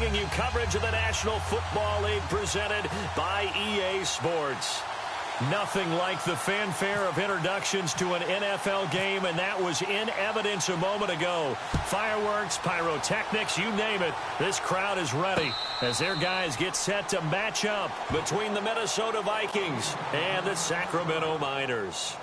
bringing you coverage of the National Football League presented by EA Sports. Nothing like the fanfare of introductions to an NFL game, and that was in evidence a moment ago. Fireworks, pyrotechnics, you name it. This crowd is ready as their guys get set to match up between the Minnesota Vikings and the Sacramento Miners.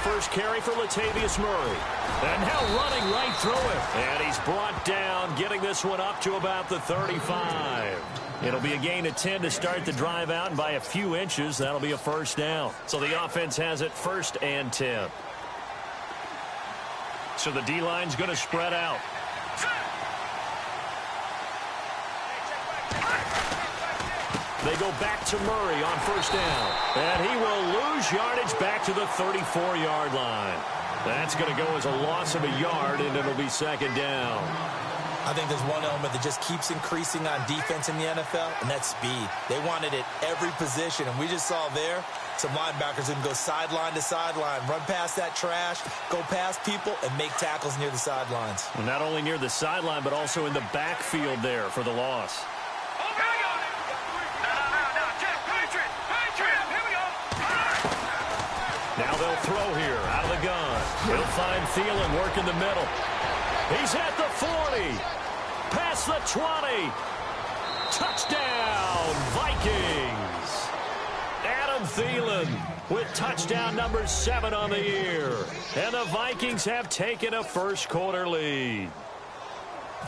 First carry for Latavius Murray. And now running right through it. And he's brought down, getting this one up to about the 35. It'll be a gain of 10 to start the drive out, and by a few inches, that'll be a first down. So the offense has it 1st and 10. So the D-line's going to spread out. They go back to Murray on 1st down. And he will lose yardage back to the 34-yard line. That's going to go as a loss of a yard, and it'll be 2nd down. I think there's one element that just keeps increasing on defense in the NFL, and that's speed. They want it at every position, and we just saw there some linebackers who can go sideline to sideline, run past that trash, go past people, and make tackles near the sidelines. Well, not only near the sideline, but also in the backfield there for the loss. Now they'll throw here out of the gun. He'll find Thielen working the middle. He's at the 40. Past the 20. Touchdown, Vikings. Adam Thielen with touchdown number 7 on the year. And the Vikings have taken a first-quarter lead.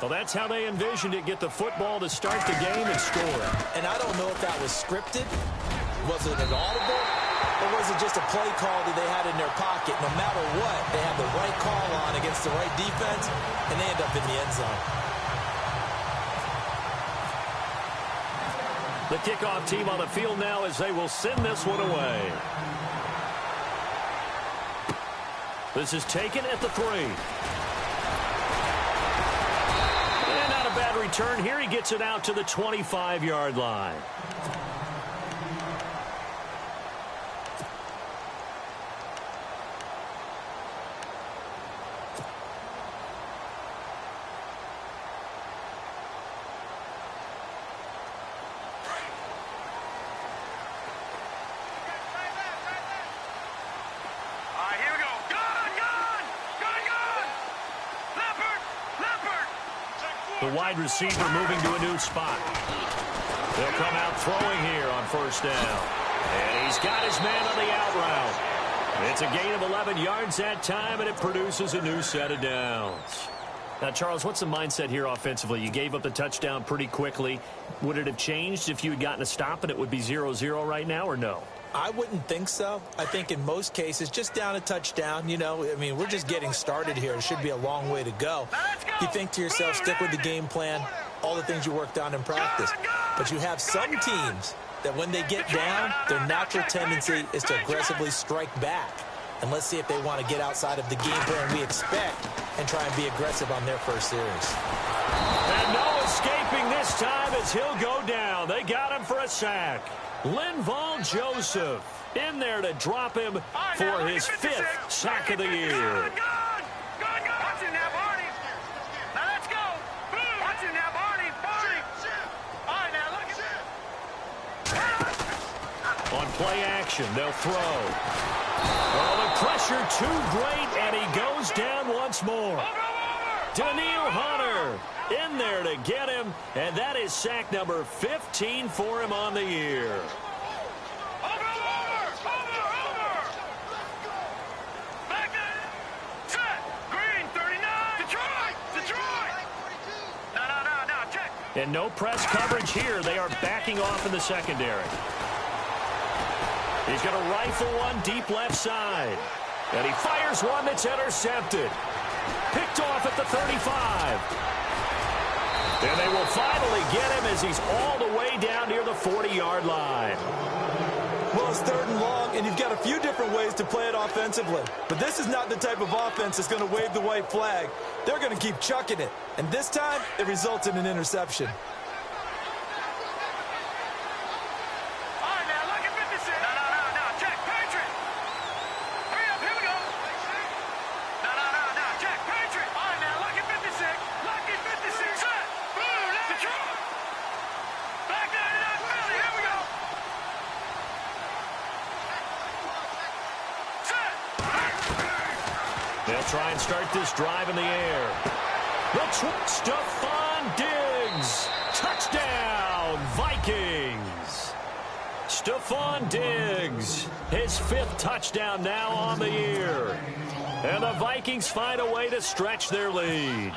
Well, that's how they envisioned it. Get the football to start the game and score. And I don't know if that was scripted. Was it an audible? Or was it just a play call that they had in their pocket? No matter what, they have the right call on against the right defense, and they end up in the end zone. The kickoff team on the field now as they will send this one away. This is taken at the 3. And not a bad return here. He gets it out to the 25-yard line. The wide receiver moving to a new spot. They'll come out throwing here on 1st down. And he's got his man on the out route. It's a gain of 11 yards that time, and it produces a new set of downs. Now, Charles, what's the mindset here offensively? You gave up the touchdown pretty quickly. Would it have changed if you had gotten a stop and it would be 0-0 right now, or no? I wouldn't think so. I think in most cases, just down a touchdown, you know, I mean, we're just getting started here. It should be a long way to go. You think to yourself, stick with the game plan, all the things you worked on in practice. But you have some teams that when they get down, their natural tendency is to aggressively strike back. And let's see if they want to get outside of the game plan we expect and try and be aggressive on their first series. And no escaping this time as he'll go down. They got him for a sack. Linval Joseph in there to drop him for his 5th sack of the year. On play action, they'll throw. Oh, the pressure too great, and he goes down once more. Daniil Hunter in there to get him, and that is sack number 15 for him on the year. And no press coverage here. They are backing off in the secondary. He's going to rifle one deep left side. And he fires one that's intercepted. Picked off at the 35. And they will finally get him, as he's all the way down near the 40-yard line. Well, it's 3rd and long, and you've got a few different ways to play it offensively. But this is not the type of offense that's going to wave the white flag. They're going to keep chucking it. And this time, it results in an interception. They'll try and start this drive in the air. Stephon Diggs. Touchdown, Vikings. Stephon Diggs, his 5th touchdown now on the year. And the Vikings find a way to stretch their lead.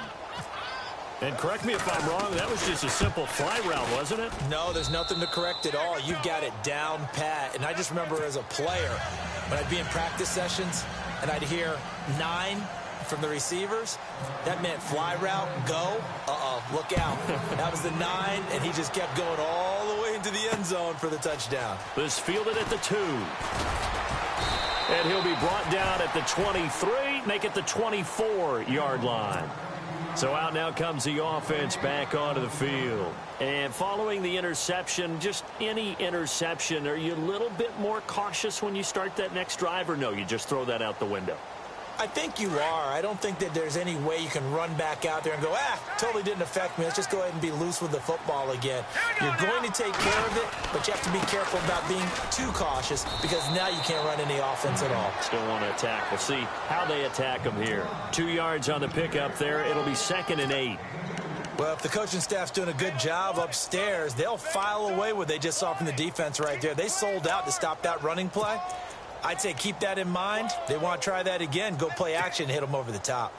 And correct me if I'm wrong, that was just a simple fly route, wasn't it? No, there's nothing to correct at all. You've got it down pat. And I just remember as a player, when I'd be in practice sessions, and I'd hear 9 from the receivers, that meant fly route, go, look out. That was the 9, and he just kept going all the way into the end zone for the touchdown. This fielded at the 2. And he'll be brought down at the 23, make it the 24-yard line. So out now comes the offense back onto the field. And following the interception, just any interception, are you a little bit more cautious when you start that next drive, or no, you just throw that out the window? I think you are. I don't think that there's any way you can run back out there and go, totally didn't affect me. Let's just go ahead and be loose with the football again. You're going to take care of it, but you have to be careful about being too cautious because now you can't run any offense at all. Still want to attack. We'll see how they attack them here. 2 yards on the pickup there. It'll be 2nd and 8. Well, if the coaching staff's doing a good job upstairs, they'll file away what they just saw from the defense right there. They sold out to stop that running play. I'd say keep that in mind. They want to try that again. Go play action, hit them over the top.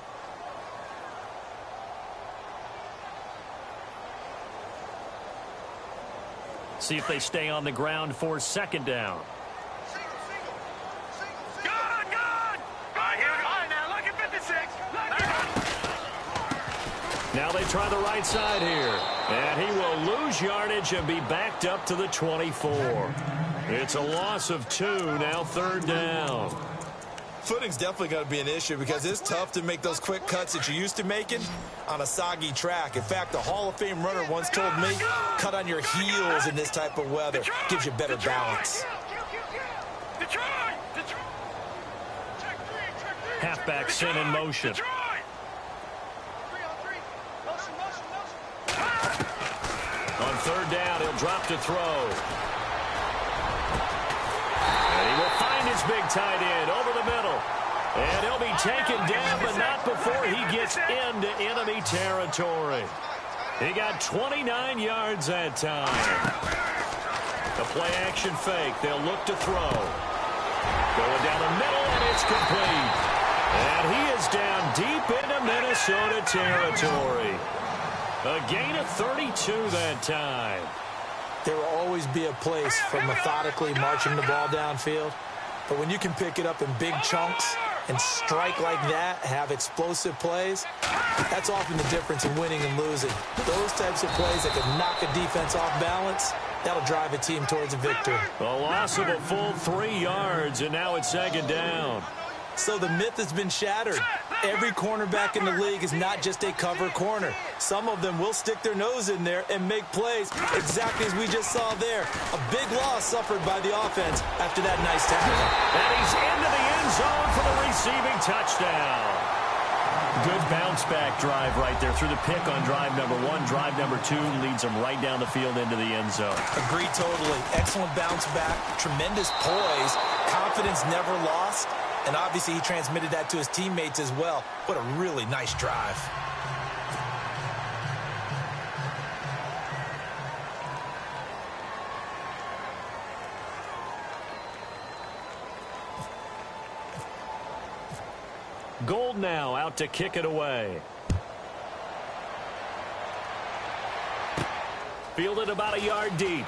See if they stay on the ground for 2nd down. Now they try the right side here. And he will lose yardage and be backed up to the 24. It's a loss of 2, now 3rd down. Footing's definitely going to be an issue because it's tough to make those quick cuts that you're used to making on a soggy track. In fact, a Hall of Fame runner once told me, cut on your heels in this type of weather. Gives you better balance. Halfback sent in motion. On 3rd down, he'll drop to throw. And he will find his big tight end over the middle. And he'll be taken down, but not before he gets into enemy territory. He got 29 yards that time. The play-action fake. They'll look to throw. Going down the middle, and it's complete. And he is down deep into Minnesota territory. A gain of 32 that time. There will always be a place for methodically marching the ball downfield. But when you can pick it up in big chunks and strike like that, have explosive plays, that's often the difference in winning and losing. Those types of plays that can knock a defense off balance, that'll drive a team towards a victory. A loss of a full 3 yards, and now it's 2nd down. So the myth has been shattered. Every cornerback in the league is not just a cover corner. Some of them will stick their nose in there and make plays exactly as we just saw there. A big loss suffered by the offense after that nice tackle. And he's into the end zone for the receiving touchdown. Good bounce-back drive right there through the pick on drive number 1. Drive number 2 leads them right down the field into the end zone. Agree totally. Excellent bounce back, tremendous poise, confidence never lost. And obviously he transmitted that to his teammates as well. What a really nice drive. Gold now out to kick it away. Fielded about a yard deep.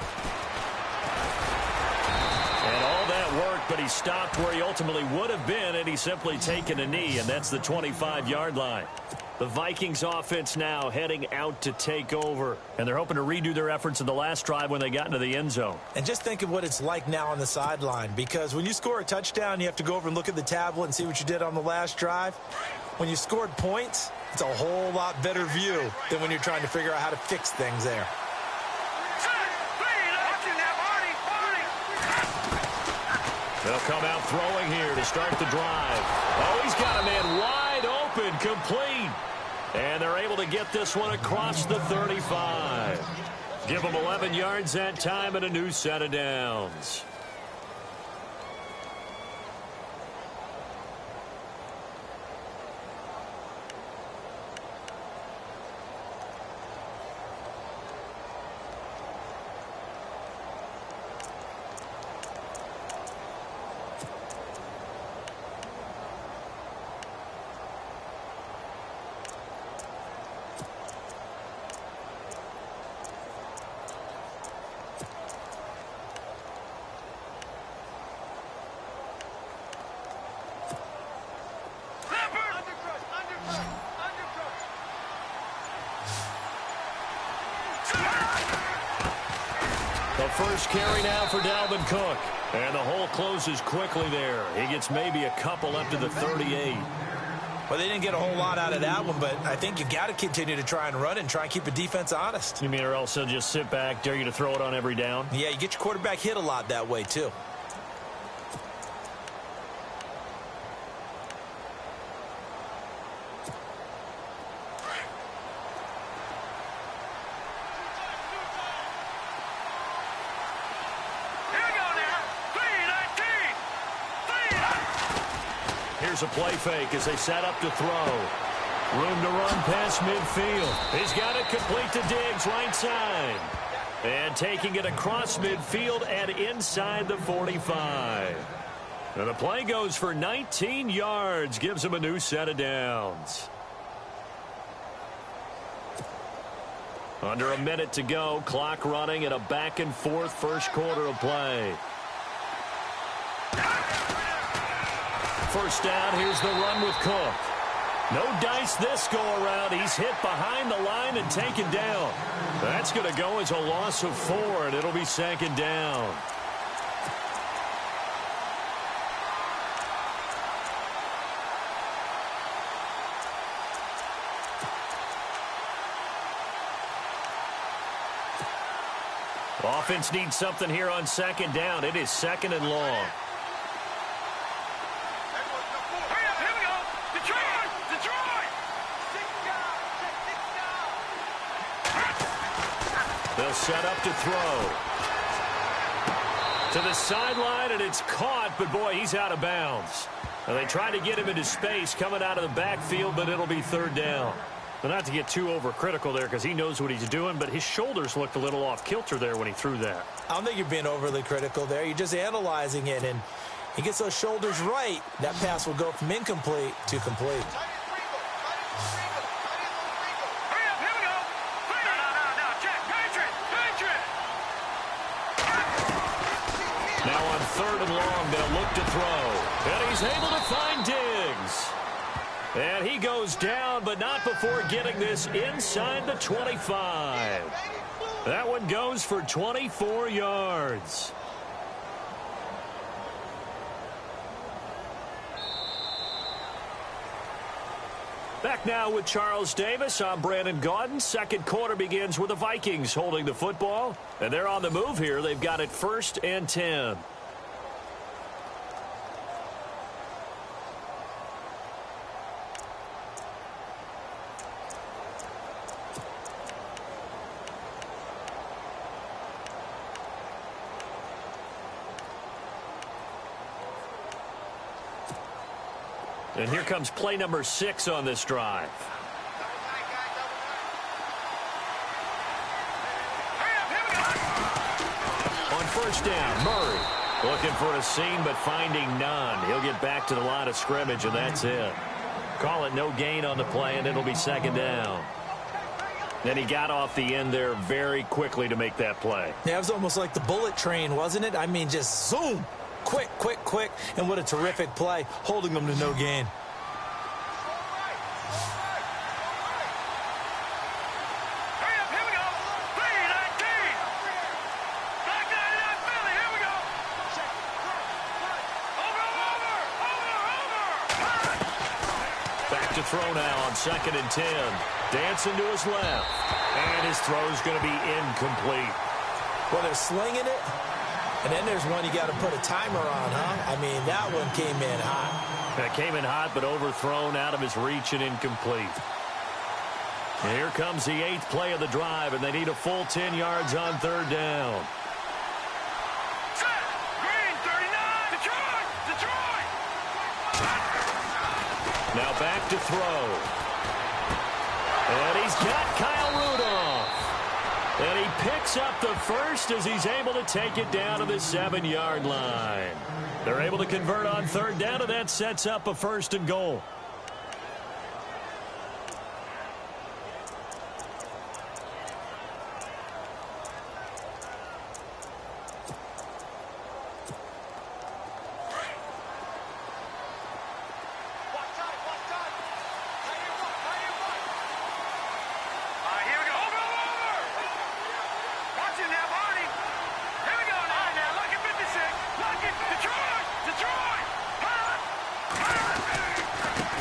And all that work, but he stopped where he ultimately would have been, and he's simply taken a knee, and that's the 25-yard line. The Vikings offense now heading out to take over. And they're hoping to redo their efforts in the last drive when they got into the end zone. And just think of what it's like now on the sideline. Because when you score a touchdown, you have to go over and look at the tablet and see what you did on the last drive. When you scored points, it's a whole lot better view than when you're trying to figure out how to fix things there. They'll come out throwing here to start the drive. Oh, he's got a man wide open, complete. And they're able to get this one across the 35. Give them 11 yards that time and a new set of downs. The first carry now for Dalvin Cook. And the hole closes quickly there. He gets maybe a couple up to the 38. Well, they didn't get a whole lot out of that one, but I think you got to continue to try and run and try and keep the defense honest. You mean or else they'll just sit back, dare you to throw it on every down? Yeah, you get your quarterback hit a lot that way, too. Here's a play fake as they set up to throw. Room to run past midfield. He's got it complete to Diggs, right side. And taking it across midfield and inside the 45. And the play goes for 19 yards. Gives him a new set of downs. Under a minute to go. Clock running at a back and forth first quarter of play. First down, here's the run with Cook. No dice this go-around. He's hit behind the line and taken down. That's going to go as a loss of 4, and it'll be second down. Offense needs something here on second down. It is second and long. They'll set up to throw. To the sideline, and it's caught, but boy, he's out of bounds. And they try to get him into space coming out of the backfield, but it'll be third down. But not to get too overcritical there because he knows what he's doing, but his shoulders looked a little off kilter there when he threw that. I don't think you're being overly critical there. You're just analyzing it, and he gets those shoulders right. That pass will go from incomplete to complete. Now on third and long, they'll look to throw. And he's able to find Diggs. And he goes down, but not before getting this inside the 25. That one goes for 24 yards. Back now with Charles Davis. I'm Brandon Gaudin. Second quarter begins with the Vikings holding the football. And they're on the move here. They've got it 1st and 10. And here comes play number 6 on this drive. On first down, Murray looking for a seam but finding none. He'll get back to the line of scrimmage, and that's it. Call it no gain on the play, and it'll be second down. Then he got off the end there very quickly to make that play. Yeah, it was almost like the bullet train, wasn't it? I mean, just zoom. Quick, quick, quick. And what a terrific play, holding them to no gain. to throw now on 2nd and 10. Dancing to his left. And his throw's going to be incomplete. Well, they're slinging it. And then there's one you got to put a timer on, huh? I mean, that one came in hot. That came in hot, but overthrown out of his reach and incomplete. And here comes the 8th play of the drive, and they need a full 10 yards on 3rd down. Now back to throw. And he's got Kyle Rudolph. And he picks up the first as he's able to take it down to the 7-yard line. They're able to convert on 3rd down, and that sets up a 1st and goal.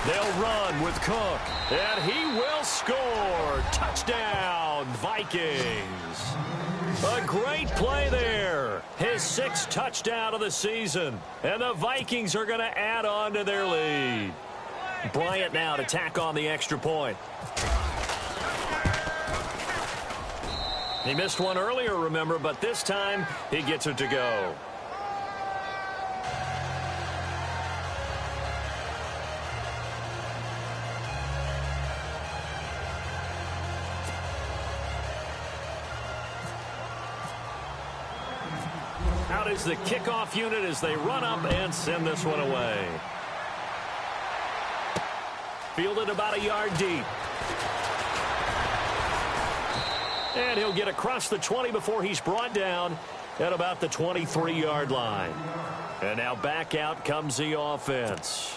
They'll run with Cook, and he will score. Touchdown, Vikings. A great play there. His 6th touchdown of the season, and the Vikings are going to add on to their lead. Bryant now to tack on the extra point. He missed one earlier, remember, but this time he gets it to go. Out is the kickoff unit as they run up and send this one away. Fielded about a yard deep. And he'll get across the 20 before he's brought down at about the 23-yard line. And now back out comes the offense.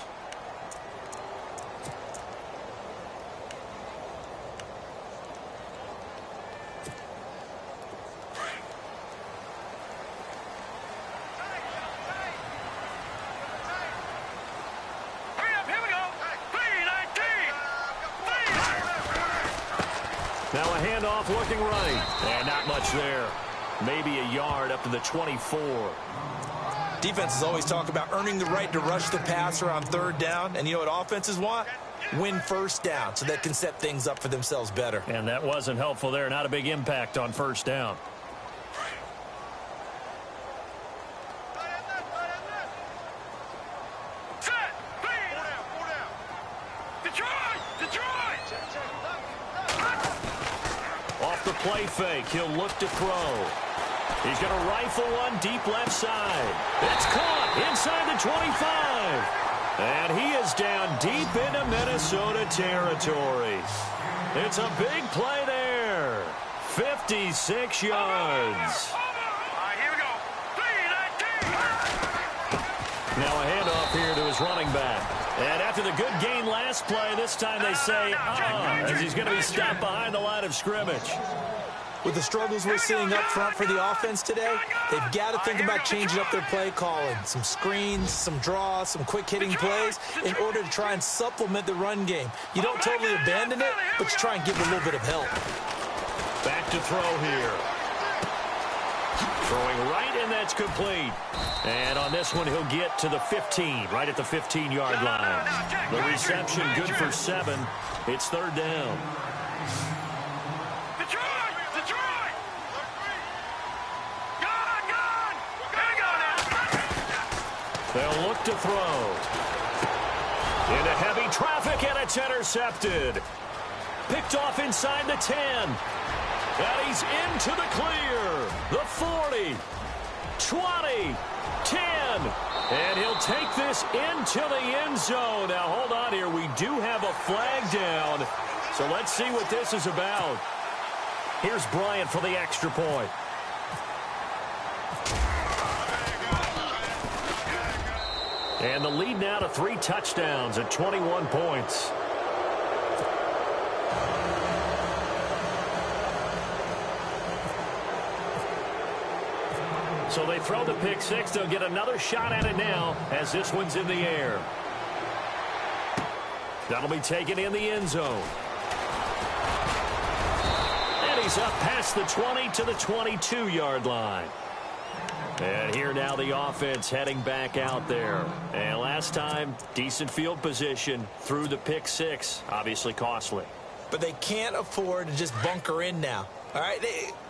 Now a handoff looking right. And not much there. Maybe a yard up to the 24. Defenses always talk about earning the right to rush the passer on 3rd down. And you know what offenses want? Win 1st down so they can set things up for themselves better. And that wasn't helpful there. Not a big impact on 1st down. Play fake. He'll look to throw. He's going to rifle one deep left side. It's caught inside the 25. And he is down deep into Minnesota territory. It's a big play there. 56 yards. Now a handoff here to his running back. And after the good gain last play, this time they say, as he's going to be stopped behind the line of scrimmage. With the struggles we're seeing up front for the offense today, they've got to think about changing up their play calling. Some screens, some draws, some quick-hitting plays in order to try and supplement the run game. You don't totally abandon it, but you try and give it a little bit of help. Back to throw here. Throwing right, and that's complete. And on this one, he'll get to the 15, right at the 15-yard line. The reception good for 7. It's 3rd down. They'll look to throw. Into heavy traffic, and it's intercepted. Picked off inside the 10. And he's into the clear. The 40, 20, 10. And he'll take this into the end zone. Now, hold on here. We do have a flag down. So let's see what this is about. Here's Bryant for the extra point. And the lead now to 3 touchdowns at 21 points. So they throw the pick 6. They'll get another shot at it now as this one's in the air. That'll be taken in the end zone. And he's up past the 20 to the 22-yard line. And here now the offense heading back out there. And last time, decent field position through the pick six. Obviously costly. But they can't afford to just bunker in now. All right,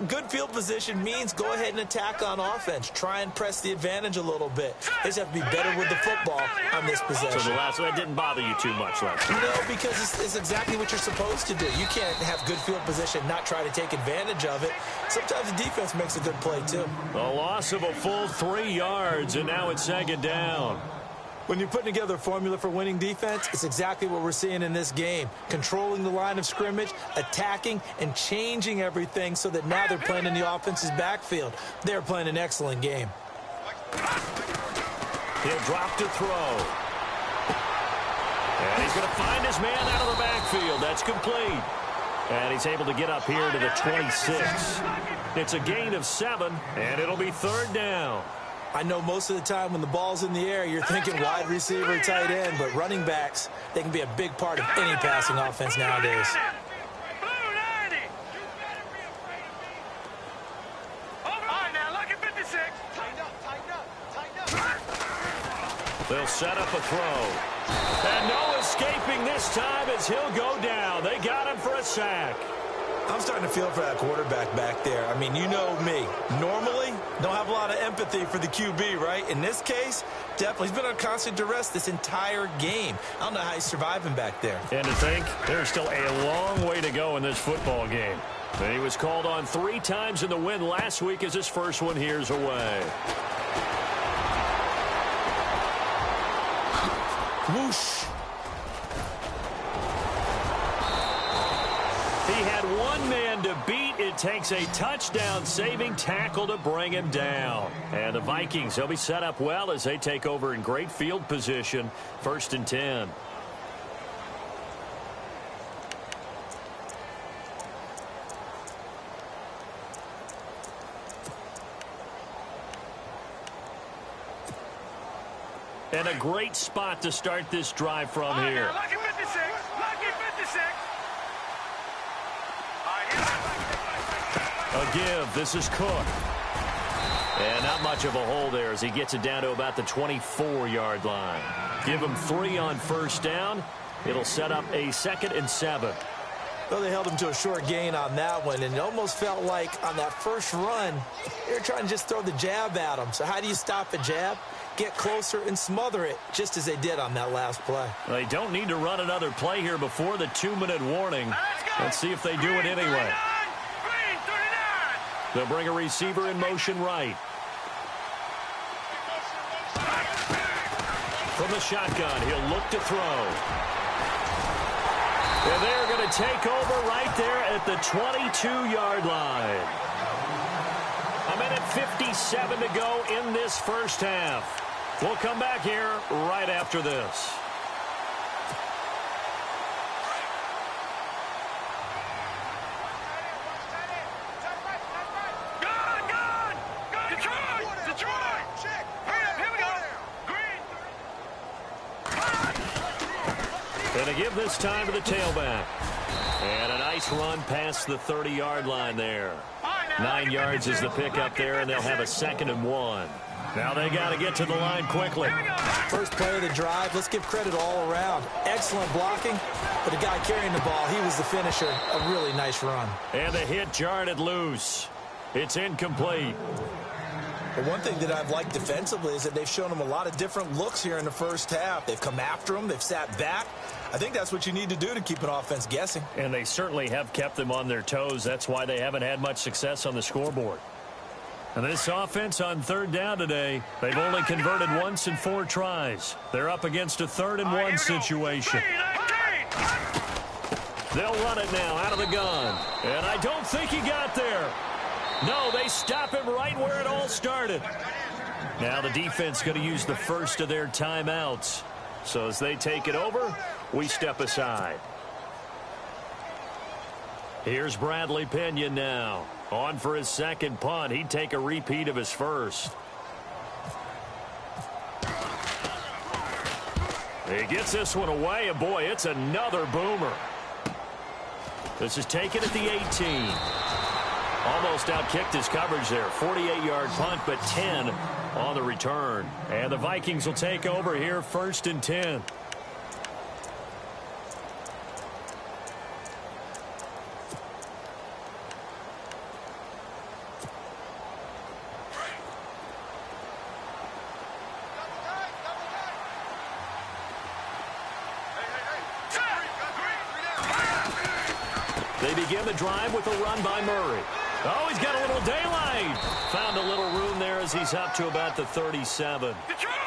good field position means go ahead and attack on offense. Try and press the advantage a little bit. They just have to be better with the football on this possession. So the last one didn't bother you too much, Les? No, because it's exactly what you're supposed to do. You can't have good field position, not try to take advantage of it. Sometimes the defense makes a good play, too. A loss of a full 3 yards, and now it's second down. When you're putting together a formula for winning defense, it's exactly what we're seeing in this game. Controlling the line of scrimmage, attacking, and changing everything so that now they're playing in the offense's backfield. They're playing an excellent game. He'll drop to throw. And he's going to find his man out of the backfield. That's complete. And he's able to get up here to the 26. It's a gain of 7, and it'll be third down. I know most of the time when the ball's in the air, you're thinking wide receiver, tight end, but running backs, they can be a big part of any passing offense nowadays. They'll set up a throw. And no escaping this time as he'll go down. They got him for a sack. I'm starting to feel for that quarterback back there. I mean, you know me. Normally, don't have a lot of empathy for the QB, right? In this case, definitely. He's been on constant duress this entire game. I don't know how he's surviving back there. And to think, there's still a long way to go in this football game. And he was called on 3 times in the win last week as his first one here's away. Whoosh. He had one man to beat. It takes a touchdown-saving tackle to bring him down. And the Vikings, they'll be set up well as they take over in great field position. 1st and 10. And a great spot to start this drive from here. Lucky 56. Lucky 56. A give. This is Cook. And not much of a hole there as he gets it down to about the 24-yard line. Give him 3 on first down. It'll set up a 2nd and 7. Well, they held him to a short gain on that one, and it almost felt like on that first run, they were trying to just throw the jab at him. So how do you stop a jab? Get closer and smother it, just as they did on that last play. They don't need to run another play here before the 2-minute warning. Let's see if they do it anyway. They'll bring a receiver in motion right. From the shotgun, he'll look to throw. And they're going to take over right there at the 22-yard line. A minute 57 to go in this first half. We'll come back here right after this. Going to give this time to the tailback. And a nice run past the 30-yard line there. 9 yards is the pickup there, and they'll have a 2nd and 1. Now they got to get to the line quickly. First play of the drive, let's give credit all around. Excellent blocking, but the guy carrying the ball, he was the finisher. A really nice run. And the hit jarred it loose. It's incomplete. But one thing that I've liked defensively is that they've shown him a lot of different looks here in the first half. They've come after him. They've sat back. I think that's what you need to do to keep an offense guessing. And they certainly have kept them on their toes. That's why they haven't had much success on the scoreboard. And this offense on 3rd down today, they've only converted once in 4 tries. They're up against a 3rd and 1 situation. They'll run it now out of the gun. And I don't think he got there. No, they stop him right where it all started. Now the defense going to use the first of their timeouts. So as they take it over, we step aside. Here's Bradley Pinion now. On for his 2nd punt. He'd take a repeat of his first. He gets this one away, and boy, it's another boomer. This is taken at the 18. Almost outkicked his coverage there. 48-yard punt, but 10 on the return. And the Vikings will take over here, 1st and 10. They begin the drive with a run by Murray. Oh, he's got a little daylight. Found a little room there as he's up to about the 37.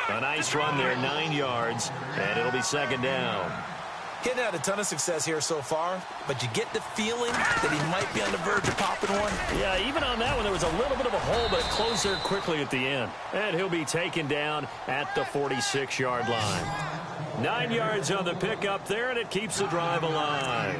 A nice run there, 9 yards, and it'll be 2nd down. Hitting had a ton of success here so far, but you get the feeling that he might be on the verge of popping one. Yeah, even on that one, there was a little bit of a hole, but it closed there quickly at the end. And he'll be taken down at the 46-yard line. 9 yards on the pickup there, and it keeps the drive alive.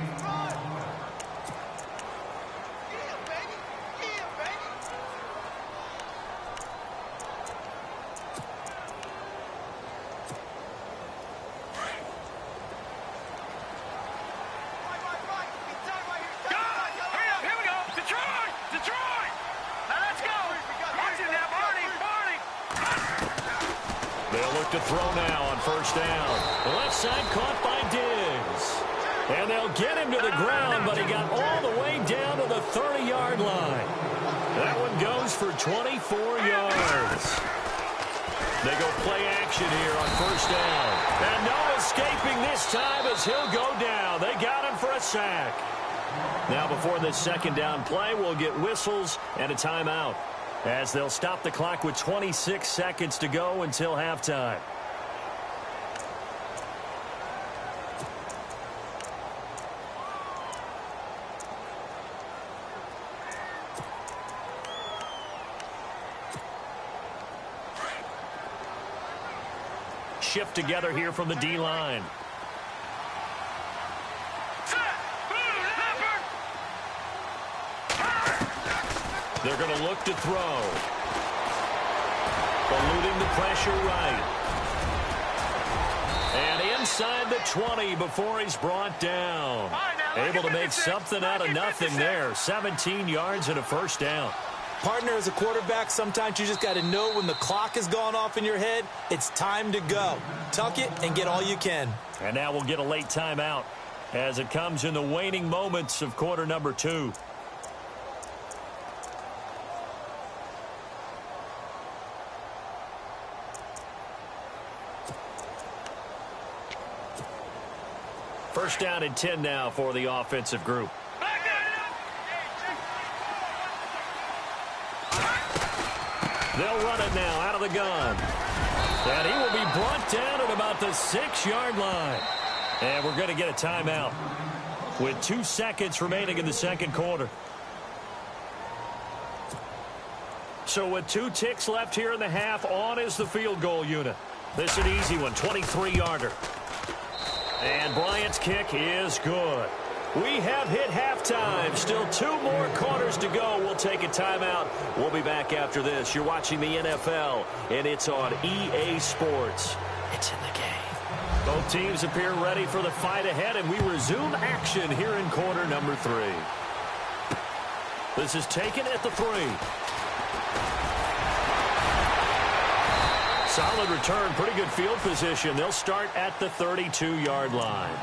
To throw now on 1st down. The left side caught by Diggs. And they'll get him to the ground, but he got all the way down to the 30-yard line. That one goes for 24 yards. They go play action here on 1st down. And no escaping this time as he'll go down. They got him for a sack. Now before this 2nd down play, we'll get whistles and a timeout, as they'll stop the clock with 26 seconds to go until halftime. Shift together here from the D-line. They're going to look to throw. Eluding the pressure right. And inside the 20 before he's brought down. Able to make something out of nothing there. 17 yards and a 1st down. Partner, as a quarterback, sometimes you just got to know when the clock has gone off in your head, it's time to go. Tuck it and get all you can. And now we'll get a late timeout as it comes in the waning moments of quarter number 2. First down and 10 now for the offensive group. They'll run it now out of the gun. And he will be brought down at about the 6-yard line. And we're going to get a timeout with 2 seconds remaining in the 2nd quarter. So with 2 ticks left here in the half, on is the field goal unit. This is an easy one, 23-yarder. And Bryant's kick is good. We have hit halftime. Still 2 more quarters to go. We'll take a timeout. We'll be back after this. You're watching the NFL, and it's on EA Sports. It's in the game. Both teams appear ready for the fight ahead, and we resume action here in quarter number 3. This is taken at the 3. Solid return, pretty good field position. They'll start at the 32-yard line.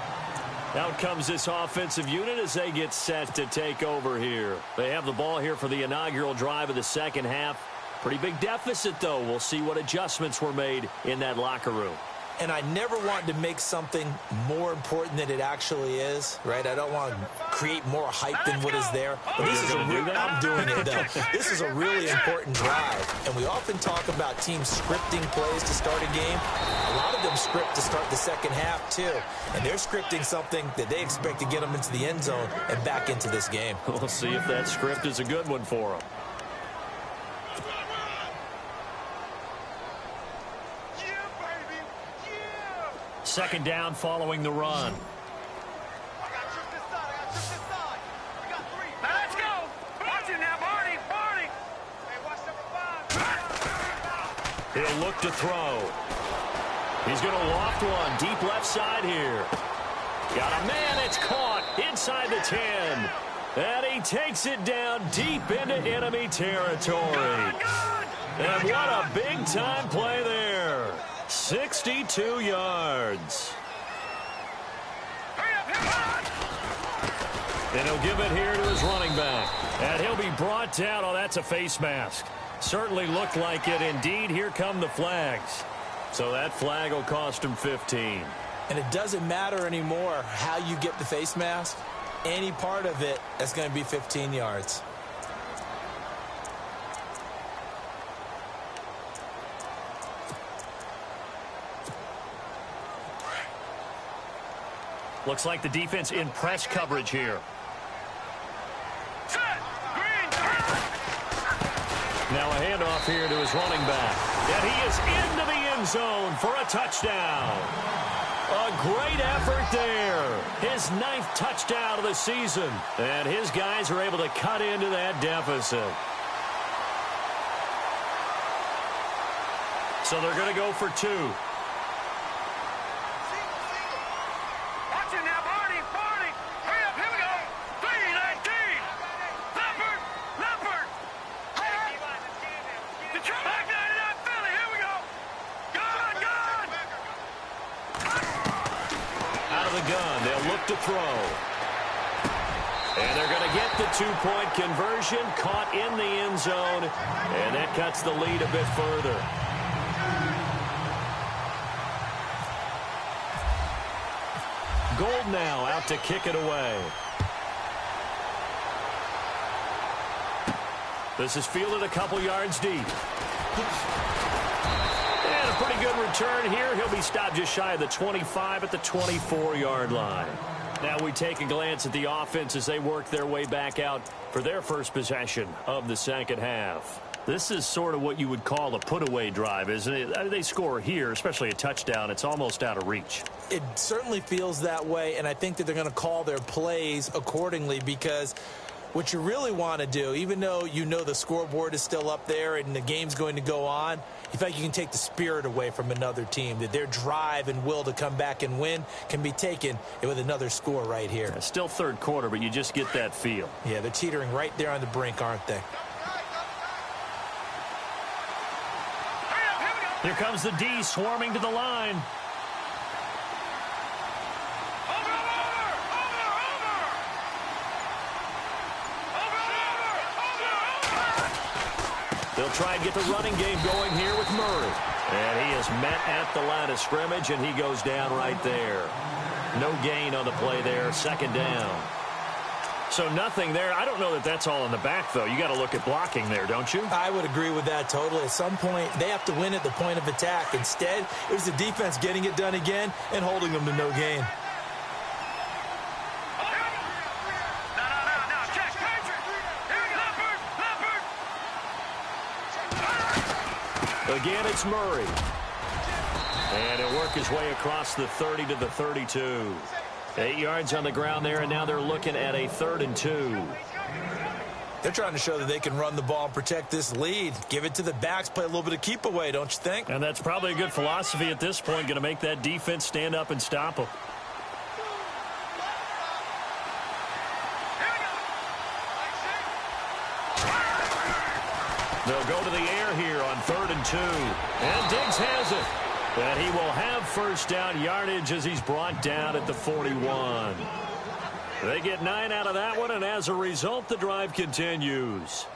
Out comes this offensive unit as they get set to take over here. They have the ball here for the inaugural drive of the 2nd half. Pretty big deficit, though. We'll see what adjustments were made in that locker room. And I never want to make something more important than it actually is, right? I don't want to create more hype than what is there. But this is I'm doing it, though. This is a really important drive. And we often talk about teams scripting plays to start a game. A lot of them script to start the 2nd half, too. And they're scripting something that they expect to get them into the end zone and back into this game. We'll see if that script is a good one for them. Second down following the run. Let's go. Watch it now, Barney. Barney. Hey, watch number 5. He'll look to throw. He's going to loft one deep left side here. Got a man. It's caught inside the 10. And he takes it down deep into enemy territory. And what a big-time play there. 62 yards. And he'll give it here to his running back. And he'll be brought down. Oh, that's a face mask. Certainly looked like it. Indeed, here come the flags. So that flag will cost him 15. And it doesn't matter anymore how you get the face mask. Any part of it is going to be 15 yards. Looks like the defense in press coverage here. Now a handoff here to his running back. And he is into the end zone for a touchdown. A great effort there. His 9th touchdown of the season. And his guys are able to cut into that deficit. So they're going to go for 2. Gun. They'll look to throw. And they're going to get the 2-point conversion. Caught in the end zone. And that cuts the lead a bit further. Gold now out to kick it away. This is fielded a couple yards deep. And a pretty good return here. He'll be stopped just shy of the 25 at the 24-yard line. Now we take a glance at the offense as they work their way back out for their first possession of the second half. This is sort of what you would call a put-away drive, isn't it? I mean, they score here, especially a touchdown. It's almost out of reach. It certainly feels that way, and I think that they're going to call their plays accordingly because what you really want to do, even though you know the scoreboard is still up there and the game's going to go on, you feel like you can take the spirit away from another team, that their drive and will to come back and win can be taken with another score right here. It's still third quarter, but you just get that feel. Yeah, they're teetering right there on the brink, aren't they? Here comes the D swarming to the line. They'll try and get the running game going here with Murray. And he is met at the line of scrimmage, and he goes down right there. No gain on the play there, second down. So nothing there. I don't know that that's all in the back, though. You got to look at blocking there, don't you? I would agree with that totally. At some point, they have to win at the point of attack. Instead, it was the defense getting it done again and holding them to no gain. Again, it's Murray. And he'll work his way across the 30 to the 32. 8 yards on the ground there, and now they're looking at a 3rd and 2. They're trying to show that they can run the ball and protect this lead. Give it to the backs, play a little bit of keep away, don't you think? And that's probably a good philosophy at this point, going to make that defense stand up and stop them. They'll go to the air here on 3rd and 2. And Diggs has it. And he will have first down yardage as he's brought down at the 41. They get 9 out of that one, and as a result, the drive continues.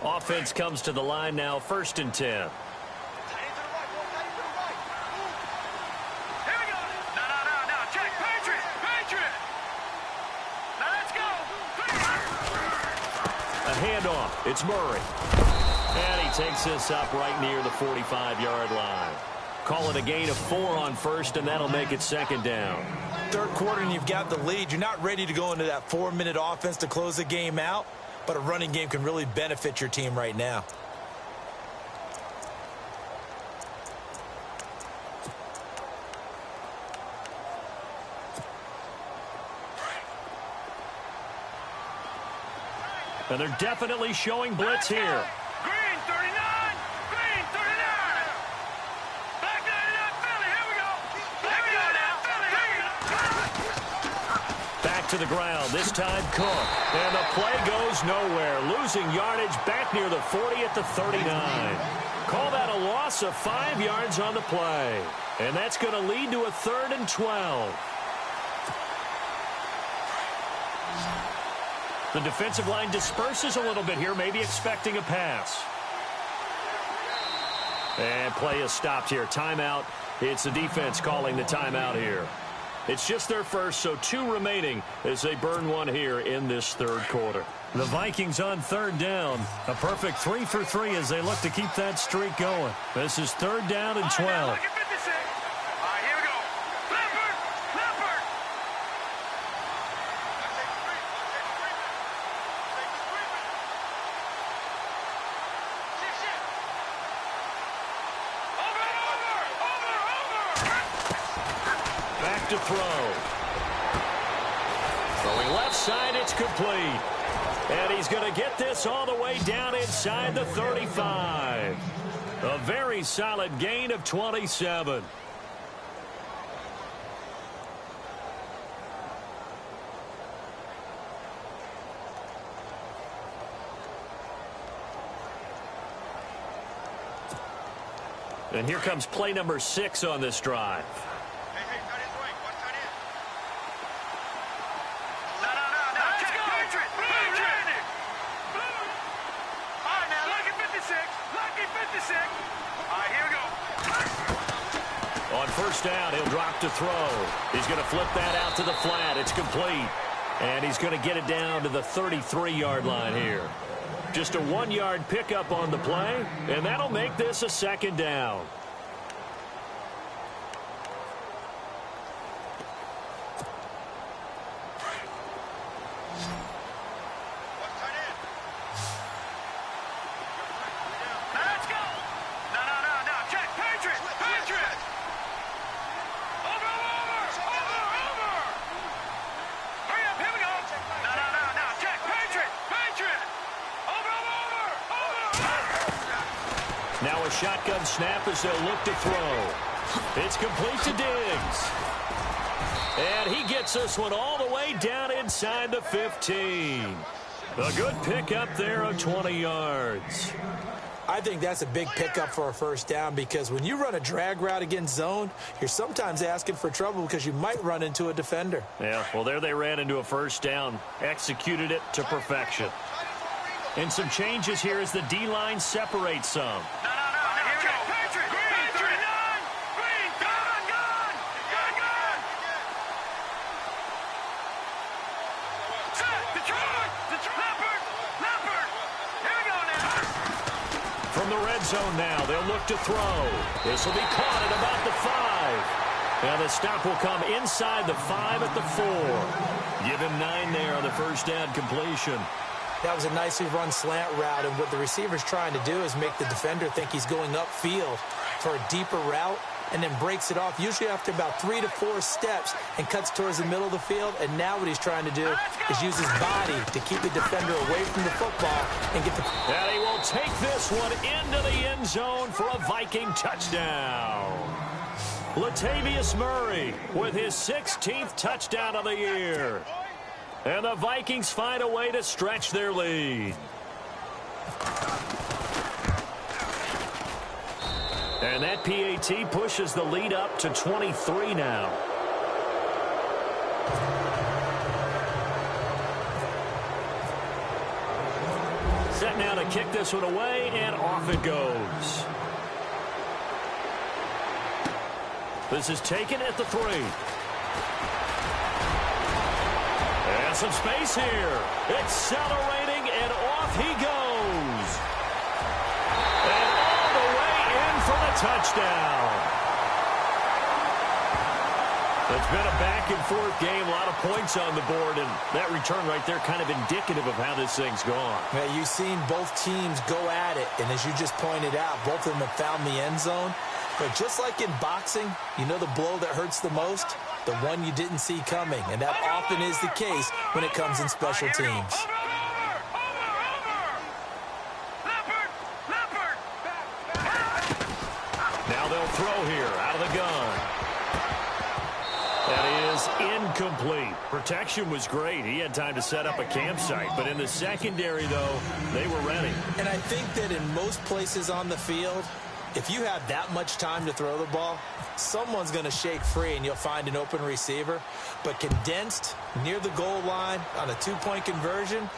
Offense comes to the line now, 1st and 10. Handoff. It's Murray. And he takes this up right near the 45-yard line. Call it a gain of 4 on 1st, and that'll make it 2nd down. 3rd quarter, and you've got the lead. You're not ready to go into that 4-minute offense to close the game out, but a running game can really benefit your team right now. And they're definitely showing blitz here. to the ground. This time Cook. And the play goes nowhere. Losing yardage back near the 40 at the 39. Call that a loss of 5 yards on the play. And that's going to lead to a 3rd and 12. The defensive line disperses a little bit here, maybe expecting a pass. And play is stopped here. Timeout. It's the defense calling the timeout here. It's just their first, so 2 remaining as they burn 1 here in this 3rd quarter. The Vikings on 3rd down. A perfect 3 for 3 as they look to keep that streak going. This is 3rd down and 12. to throw. Throwing left side, it's complete. And he's going to get this all the way down inside the 35. A very solid gain of 27. And here comes play number 6 on this drive. On first down, he'll drop to throw. He's going to flip that out to the flat. It's complete. And he's going to get it down to the 33-yard line here. Just a 1-yard pickup on the play, and that'll make this a 2nd down. Now a shotgun snap as they'll look to throw. It's complete to Diggs. And he gets this one all the way down inside the 15. A good pickup there of 20 yards. I think that's a big pickup for a first down because when you run a drag route against zone, you're sometimes asking for trouble because you might run into a defender. Yeah, well, there they ran into a first down, executed it to perfection. And some changes here as the D-line separates some. From the red zone now, they'll look to throw. This will be caught at about the 5. And the stop will come inside the 5 at the 4. Give him 9 there on the first down completion. That was a nicely run slant route, and what the receiver's trying to do is make the defender think he's going upfield for a deeper route and then breaks it off, usually after about 3 to 4 steps, and cuts towards the middle of the field. And now what he's trying to do is use his body to keep the defender away from the football and get the... And he will take this one into the end zone for a Viking touchdown. Latavius Murray with his 16th touchdown of the year. And the Vikings find a way to stretch their lead. And that PAT pushes the lead up to 23 now. Set now to kick this one away, and off it goes. This is taken at the 3. And some space here. Accelerating, and off he goes. And all the way in for the touchdown. It's been a back-and-forth game, a lot of points on the board, and that return right there kind of indicative of how this thing's gone. Yeah, you've seen both teams go at it, and as you just pointed out, both of them have found the end zone. But just like in boxing, you know the blow that hurts the most? The one you didn't see coming, and that often is the case when it comes in special teams. Now they'll throw here out of the gun. That is is incomplete. Protection was great. He had time to set up a campsite. But in the secondary, though, they were ready. And I think that in most places on the field, if you have that much time to throw the ball, someone's going to shake free and you'll find an open receiver. But condensed near the goal line on a two-point conversion,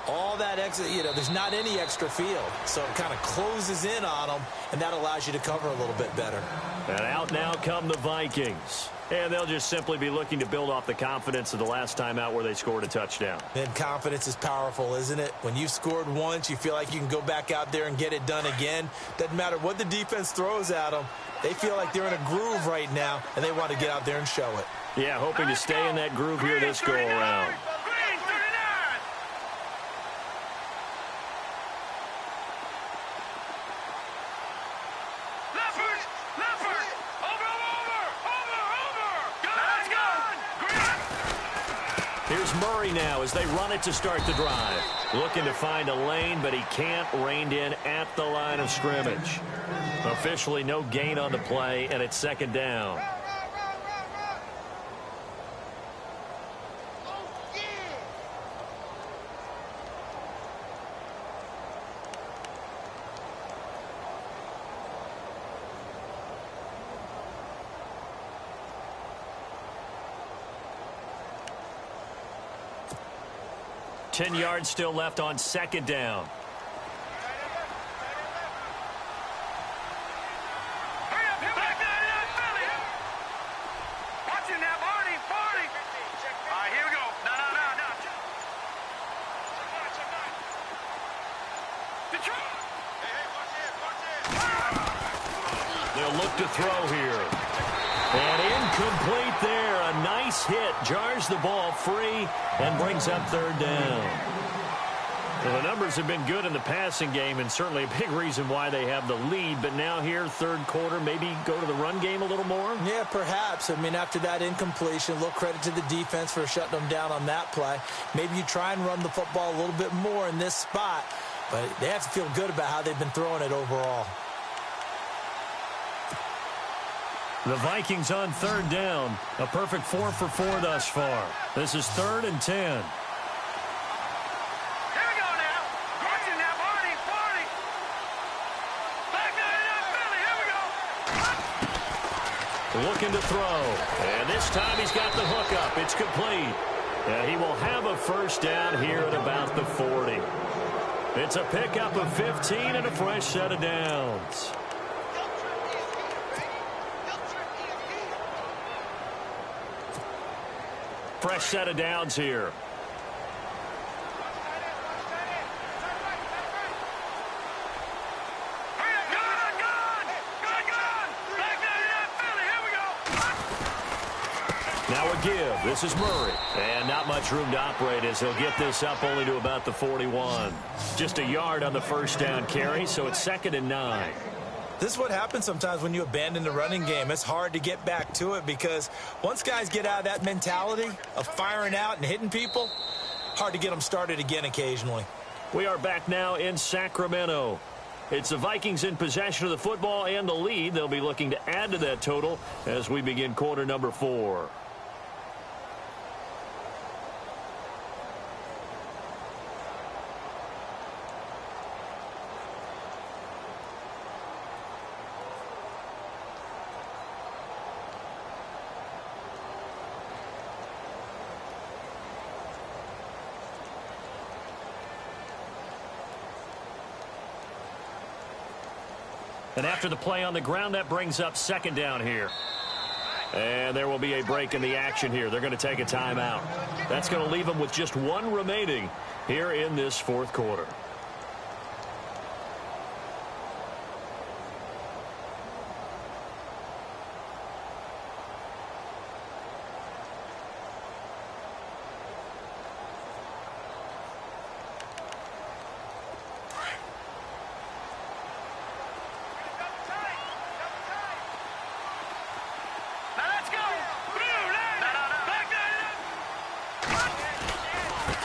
all that extra, there's not any extra field. So it kind of closes in on them, and that allows you to cover a little bit better. And out now come the Vikings. And they'll just simply be looking to build off the confidence of the last time out where they scored a touchdown. And confidence is powerful, isn't it? When you've scored once, you feel like you can go back out there and get it done again. Doesn't matter what the defense throws at them. They feel like they're in a groove right now, and they want to get out there and show it. Yeah, hoping to stay in that groove here this go-around. Here's Murray now as they run it to start the drive. Looking to find a lane, but he can't. Reined in at the line of scrimmage. Officially no gain on the play, and it's second down. Ten yards still left on second down. They'll look to throw here. And incomplete there. A nice hit. Jars the ball free and brings up third down. Well, the numbers have been good in the passing game and certainly a big reason why they have the lead. But now here, third quarter, maybe go to the run game a little more? Yeah, perhaps. I mean, after that incompletion, a little credit to the defense for shutting them down on that play. Maybe you try and run the football a little bit more in this spot. But they have to feel good about how they've been throwing it overall. The Vikings on third down. A perfect 4 for 4 thus far. This is 3rd and 10. Here we go now. Watching now, Barney. Back there, Billy. Here we go. Looking to throw. And this time he's got the hook up. It's complete. And he will have a first down here at about the 40. It's a pickup of 15 and a fresh set of downs. Fresh set of downs here. Now a give. This is Murray. And not much room to operate as he'll get this up only to about the 41. Just a yard on the first down carry, so it's 2nd and 9. This is what happens sometimes when you abandon the running game. It's hard to get back to it because once guys get out of that mentality of firing out and hitting people, hard to get them started again occasionally. We are back now in Sacramento. It's the Vikings in possession of the football and the lead. They'll be looking to add to that total as we begin quarter number 4. And after the play on the ground, that brings up 2nd down here. And there will be a break in the action here. They're going to take a timeout. That's going to leave them with just 1 remaining here in this 4th quarter.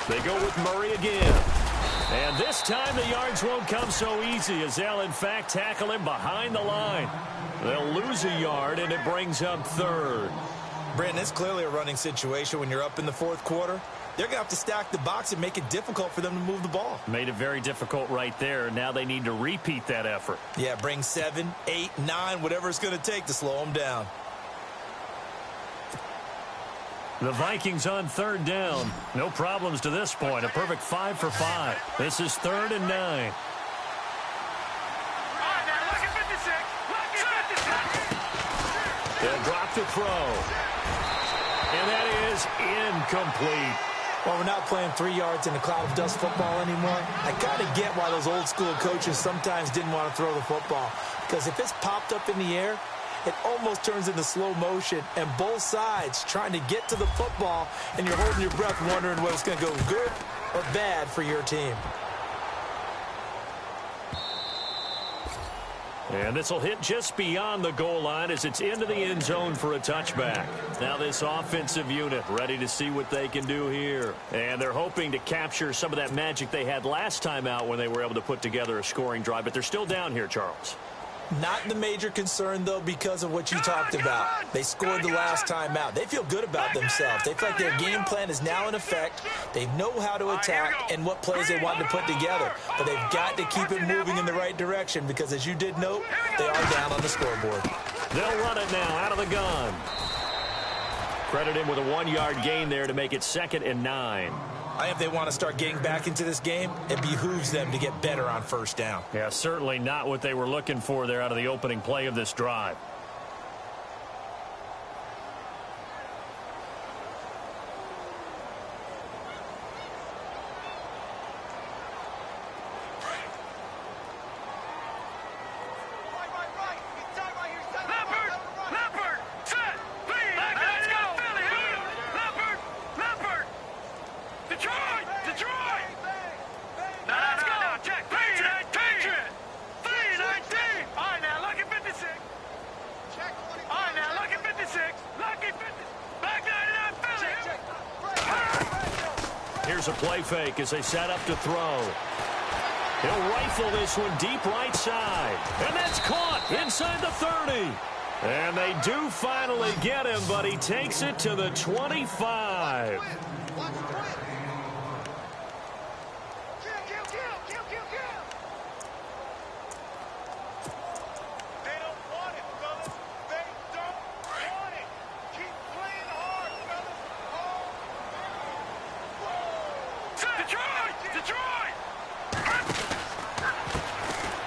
They go with Murray again. And this time the yards won't come so easy as they'll, in fact, tackle him behind the line. They'll lose a yard, and it brings up 3rd. Brandon, it's clearly a running situation when you're up in the fourth quarter. They're going to have to stack the box and make it difficult for them to move the ball. Made it very difficult right there. Now they need to repeat that effort. Yeah, bring 7, 8, 9, whatever it's going to take to slow them down. The Vikings on third down. No problems to this point. A perfect 5 for 5. This is 3rd and 9. They'll drop to throw. And that is incomplete. Well, we're not playing 3 yards in a cloud of dust football anymore. I kind of get why those old school coaches sometimes didn't want to throw the football. Because if it's popped up in the air, it almost turns into slow motion. And both sides trying to get to the football, and you're holding your breath wondering whether it's going to go good or bad for your team. And this will hit just beyond the goal line as it's into the end zone for a touchback. Now this offensive unit ready to see what they can do here. And they're hoping to capture some of that magic they had last time out when they were able to put together a scoring drive. But they're still down here, Charles. Not the major concern, though, because of what you talked about. They scored the last time out. They feel good about themselves. They feel like their game plan is now in effect. They know how to attack and what plays they want to put together. But they've got to keep it moving in the right direction because, as you did note, they are down on the scoreboard. They'll run it now out of the gun. Credit him with a 1-yard gain there to make it 2nd and 9. If they want to start getting back into this game, it behooves them to get better on first down. Yeah, certainly not what they were looking for there out of the opening play of this drive. Here's a play fake as they set up to throw. He'll rifle this one deep right side. And that's caught inside the 30. And they do finally get him, but he takes it to the 25.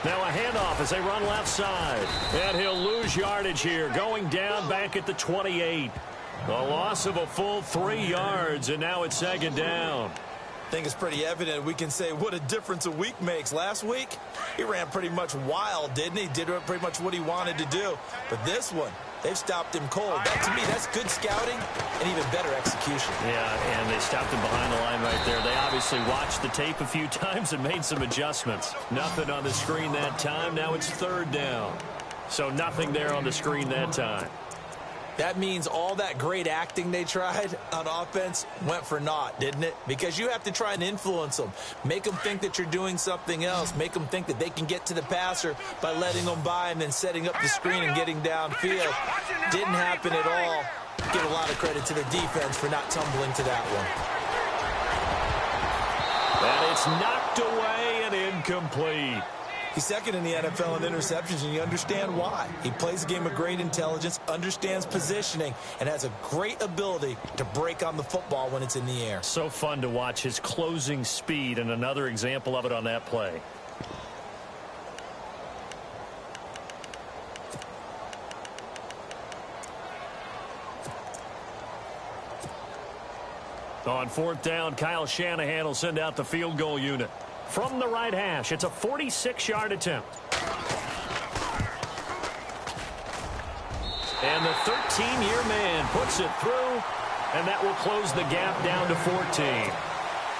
Now a handoff as they run left side. And he'll lose yardage here, going down back at the 28. A loss of a full 3 yards, and now it's 2nd down. I think it's pretty evident. We can say what a difference a week makes. Last week, he ran pretty much wild, didn't he? Did pretty much what he wanted to do. But this one, they've stopped him cold. That, to me, that's good scouting and even better execution. Yeah, and they stopped him behind the line right there. They obviously watched the tape a few times and made some adjustments. Nothing on the screen that time. Now it's 3rd down. So nothing there on the screen that time. That means all that great acting they tried on offense went for naught, didn't it? Because you have to try and influence them. Make them think that you're doing something else. Make them think that they can get to the passer by letting them by and then setting up the screen and getting downfield. Didn't happen at all. Give a lot of credit to the defense for not tumbling to that one. And it's knocked away and incomplete. He's 2nd in the NFL in interceptions, and you understand why. He plays a game of great intelligence, understands positioning, and has a great ability to break on the football when it's in the air. So fun to watch his closing speed, and another example of it on that play. On 4th down, Kyle Shanahan will send out the field goal unit. From the right hash, it's a 46-yard attempt. And the 13-year man puts it through, and that will close the gap down to 14.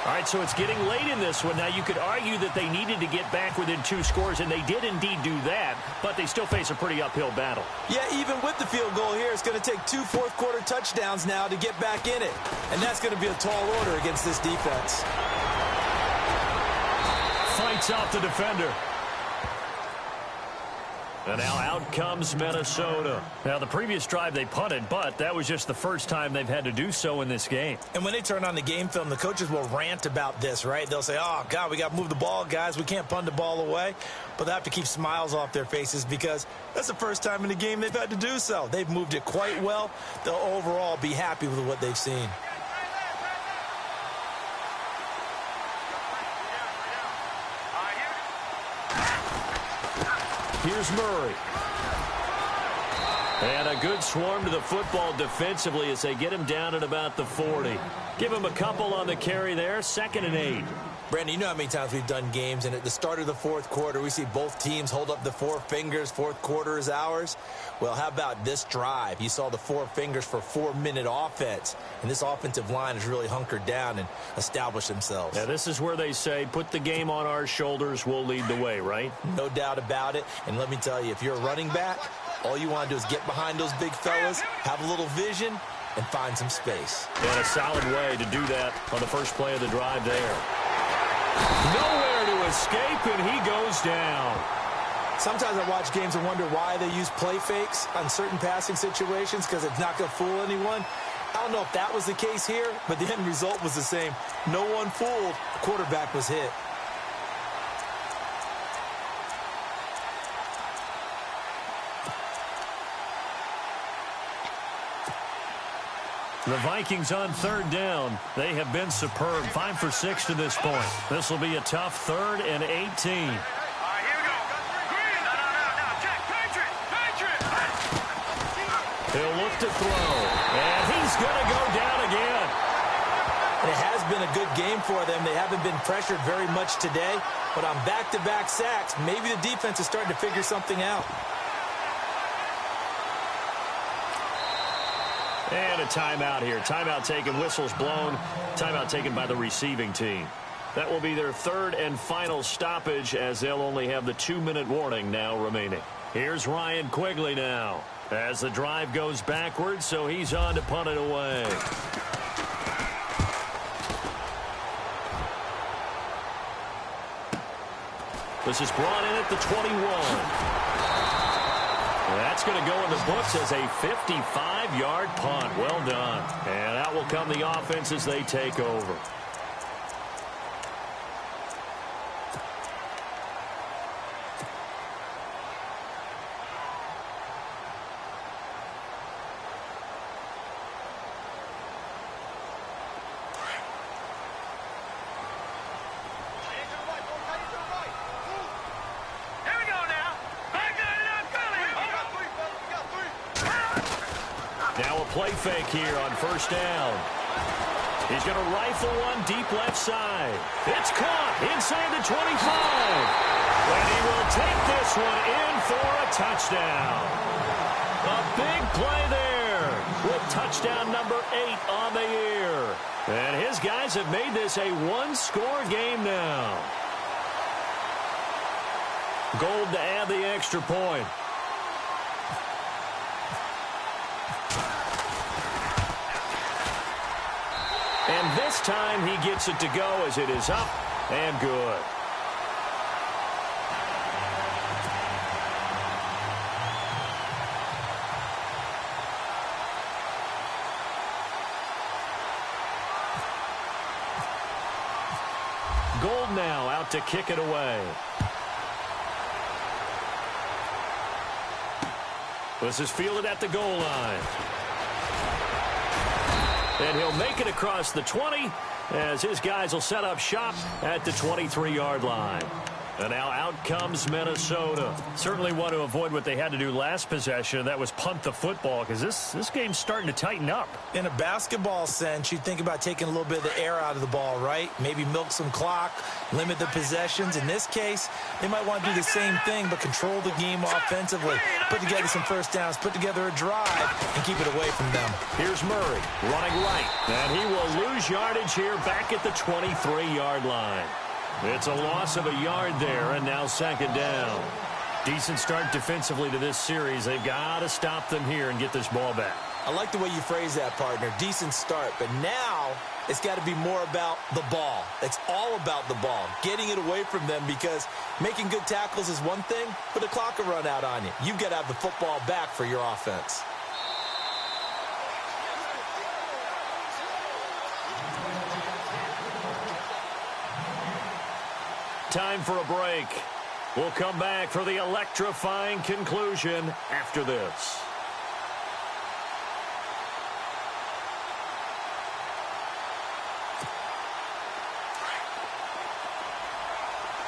All right, so it's getting late in this one. Now, you could argue that they needed to get back within 2 scores, and they did indeed do that, but they still face a pretty uphill battle. Yeah, even with the field goal here, it's going to take 2 fourth-quarter touchdowns now to get back in it. And that's going to be a tall order against this defense. Fights out the defender. And now out comes Minnesota. Now, the previous drive they punted, but that was just the first time they've had to do so in this game. And when they turn on the game film, the coaches will rant about this, right? They'll say, oh, God, we got to move the ball, guys. We can't punt the ball away. But they have to keep smiles off their faces because that's the first time in the game they've had to do so. They've moved it quite well. They'll overall be happy with what they've seen. Here's Murray. And a good swarm to the football defensively as they get him down at about the 40. Give him a couple on the carry there, 2nd and 8. Brandon, you know how many times we've done games, and at the start of the fourth quarter, we see both teams hold up the 4 fingers, fourth quarter is ours. Well, how about this drive? You saw the 4 fingers for 4-minute offense, and this offensive line has really hunkered down and established themselves. Yeah, this is where they say, put the game on our shoulders, we'll lead the way, right? No doubt about it, and let me tell you, if you're a running back, all you want to do is get behind those big fellas, have a little vision, and find some space. And a solid way to do that on the first play of the drive there. Nowhere to escape, and he goes down. Sometimes I watch games and wonder why they use play fakes on certain passing situations because it's not going to fool anyone. I don't know if that was the case here, but the end result was the same. No one fooled. The quarterback was hit. The Vikings on 3rd down. They have been superb. 5 for 6 to this point. This will be a tough 3rd and 18. All right, here we go. Green. No. Check. Patriot. He'll look to throw. And he's going to go down again. And it has been a good game for them. They haven't been pressured very much today. But on back-to-back sacks, maybe the defense is starting to figure something out. And a timeout here. Timeout taken, whistles blown. Timeout taken by the receiving team. That will be their 3rd and final stoppage as they'll only have the 2-minute warning now remaining. Here's Ryan Quigley now as the drive goes backwards, so he's on to punt it away. This is brought in at the 21. That's going to go in the books as a 55-yard punt. Well done. And out will come the offense as they take over. Now a play fake here on 1st down. He's going to rifle one deep left side. It's caught inside the 25. And he will take this one in for a touchdown. A big play there with touchdown number 8 on the year. And his guys have made this a 1-score game now. Gold to add the extra point. And this time he gets it to go as it is up and good. Gold now out to kick it away. This is fielded at the goal line. And he'll make it across the 20 as his guys will set up shop at the 23-yard line. And now out comes Minnesota. Certainly want to avoid what they had to do last possession. That was punt the football because this game's starting to tighten up. In a basketball sense, you think about taking a little bit of the air out of the ball, right? Maybe milk some clock, limit the possessions. In this case, they might want to do the same thing but control the game offensively. Put together some first downs, put together a drive, and keep it away from them. Here's Murray running right. And he will lose yardage here back at the 23-yard line. It's a loss of a yard there, and now 2nd down. Decent start defensively to this series. They've got to stop them here and get this ball back. I like the way you phrase that, partner. Decent start, but now it's got to be more about the ball. It's all about the ball, getting it away from them, because making good tackles is one thing, but the clock will run out on you. You've got to have the football back for your offense. Time for a break. We'll come back for the electrifying conclusion after this.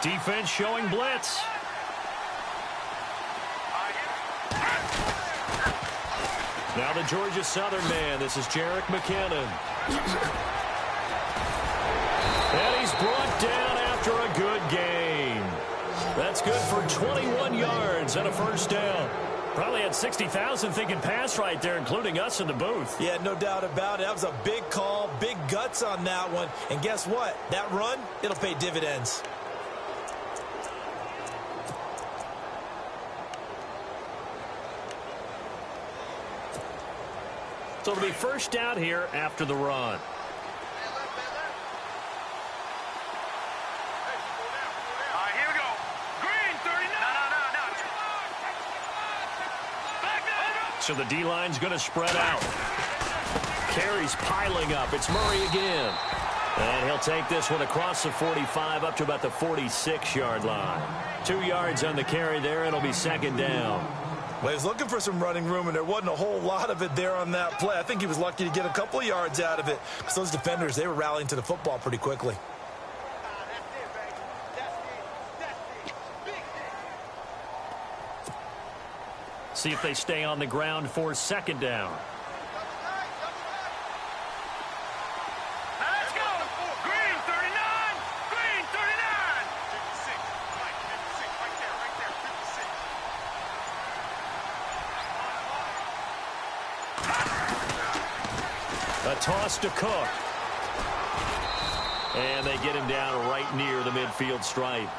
Defense showing blitz. Now the Georgia Southern man. This is Jerick McKinnon. And he's brought down after a good game. That's good for 21 yards and a first down. Probably had 60,000 thinking pass right there, including us in the booth. Yeah, no doubt about it. That was a big call, big guts on that one. And guess what? That run, it'll pay dividends. So it'll be first down here after the run. Here we go. Green, 39. No. So the D-line's going to spread out. Carries piling up. It's Murray again. And he'll take this one across the 45 up to about the 46-yard line. 2 yards on the carry there. It'll be second down. Well, he was looking for some running room, and there wasn't a whole lot of it there on that play. I think he was lucky to get a couple of yards out of it, because those defenders, they were rallying to the football pretty quickly. See if they stay on the ground for second down. Let's go. Green, 39. Green, 39. 56. Right, 56. Right there, 56. A toss to Cook. And they get him down right near the midfield stripe.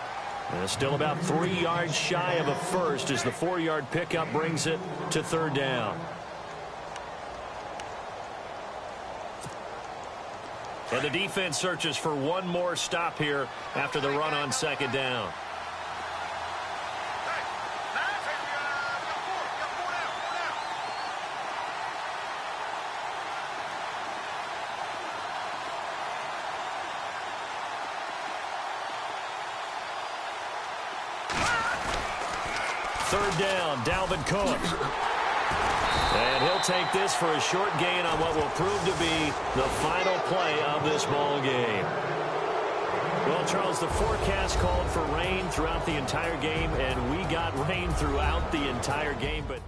And still about 3 yards shy of a first as the 4-yard pickup brings it to third down. And the defense searches for one more stop here after the run on second down. Third down, Dalvin Cook. And he'll take this for a short gain on what will prove to be the final play of this ball game. Well, Charles, the forecast called for rain throughout the entire game, and we got rain throughout the entire game, but